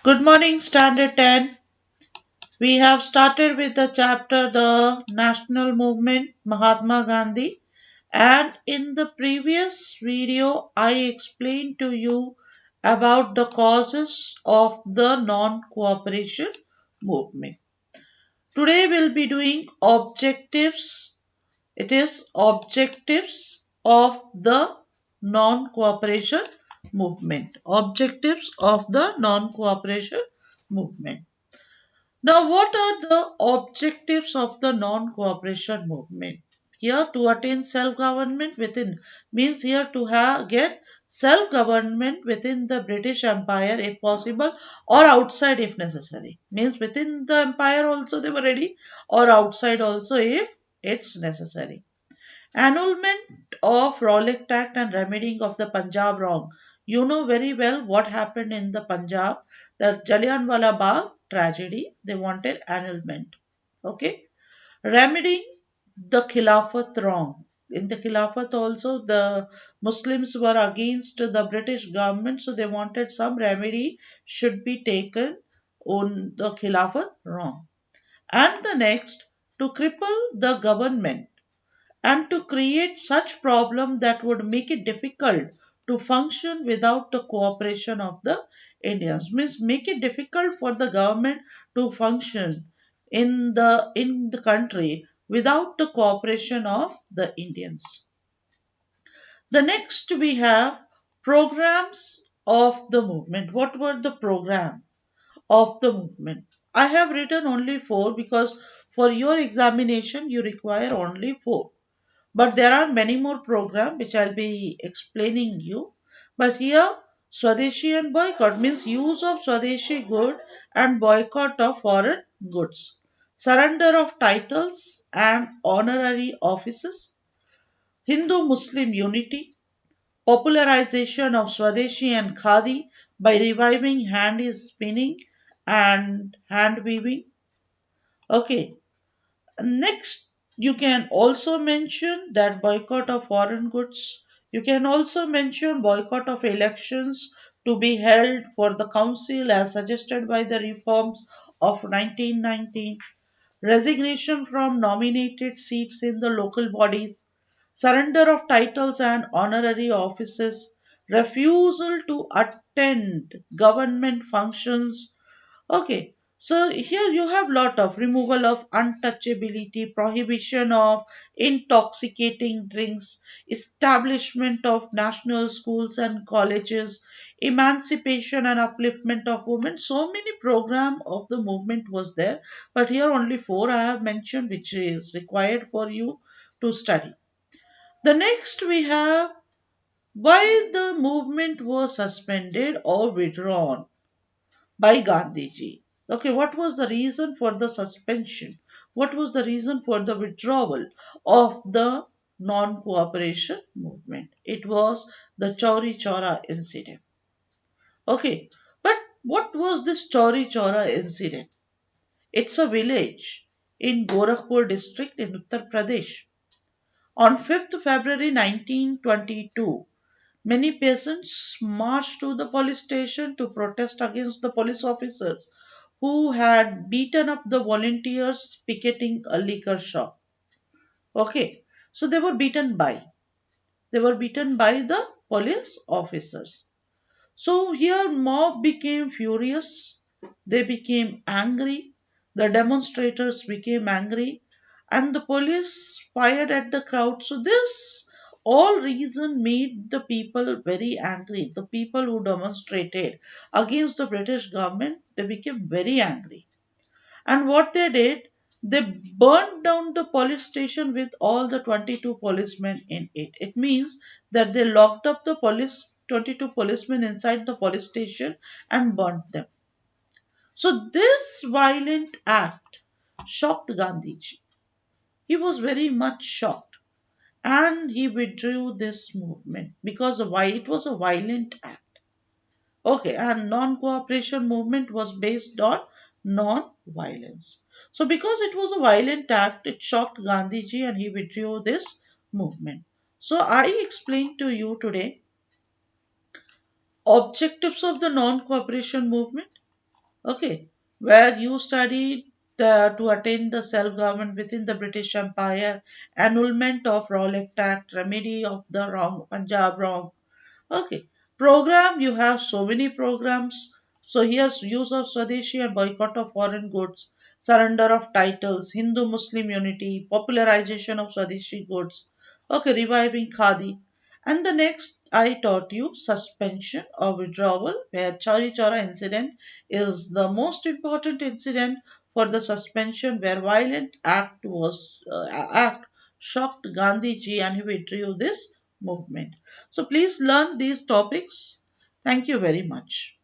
Good morning, Standard 10. We have started with the chapter The National Movement, Mahatma Gandhi. And in the previous video, I explained to you about the causes of the non cooperation movement. Today, we'll be doing objectives. It is objectives of the non cooperation movement. Objectives of the non cooperation movement. Now, what are the objectives of the non-cooperation movement? Here, to attain self-government within means here to get self-government within the British Empire if possible, or outside if necessary. Means within the empire also they were ready, or outside also if it's necessary. Annulment of Rowlatt Act and remedying of the Punjab wrong. You know very well what happened in the Punjab, the Jallianwala Bagh tragedy. They wanted annulment. Okay. Remedying the Khilafat wrong. In the Khilafat also, the Muslims were against the British government, so they wanted some remedy should be taken on the Khilafat wrong. And the next, to cripple the government and to create such problem that would make it difficult to function without the cooperation of the Indians. Means make it difficult for the government to function in the country without the cooperation of the Indians. The next we have programs of the movement. What were the program of the movement? I have written only four because for your examination you require only four. But there are many more programs which I'll be explaining you. But here, Swadeshi and boycott means use of Swadeshi good and boycott of foreign goods. Surrender of titles and honorary offices. Hindu-Muslim unity. Popularization of Swadeshi and Khadi by reviving hand spinning and hand weaving. Okay, next, you can also mention that boycott of foreign goods. You can also mention boycott of elections to be held for the council as suggested by the reforms of 1919. Resignation from nominated seats in the local bodies. Surrender of titles and honorary offices. Refusal to attend government functions. Okay, so here you have lot of removal of untouchability, prohibition of intoxicating drinks, establishment of national schools and colleges, emancipation and upliftment of women. So many program of the movement was there, but here only four I have mentioned which is required for you to study. The next we have why the movement was suspended or withdrawn by Gandhiji. Okay, what was the reason for the suspension? What was the reason for the withdrawal of the non cooperation movement? It was the Chauri Chaura incident. Okay, but what was this Chauri Chaura incident? It's a village in Gorakhpur district in Uttar Pradesh. On 5th February 1922, many peasants marched to the police station to protest against the police officers who had beaten up the volunteers picketing a liquor shop. Okay, so they were beaten by the police officers. So here mob became furious, they became angry, the demonstrators became angry, and the police fired at the crowd. So this all reason made the people very angry. The people who demonstrated against the British government, they became very angry. And what they did, they burned down the police station with all the 22 policemen in it. It means that they locked up the police 22 policemen inside the police station and burnt them. So this violent act shocked Gandhiji. He was very much shocked and he withdrew this movement because why it was a violent act. Okay, and non-cooperation movement was based on non-violence. So because it was a violent act, it shocked Gandhiji and he withdrew this movement. So I explained to you today objectives of the non-cooperation movement. Okay, where you studied to attain the self-government within the British Empire, annulment of Rowlatt Act, remedy of the wrong Punjab wrong. Okay, program, you have so many programs. So here's use of Swadeshi and boycott of foreign goods, surrender of titles, Hindu-Muslim unity, popularization of Swadeshi goods. Okay, reviving Khadi. And the next I taught you suspension or withdrawal, where Chauri Chora incident is the most important incident for the suspension, where violent act shocked Gandhiji and he withdrew this movement. So please learn these topics. Thank you very much.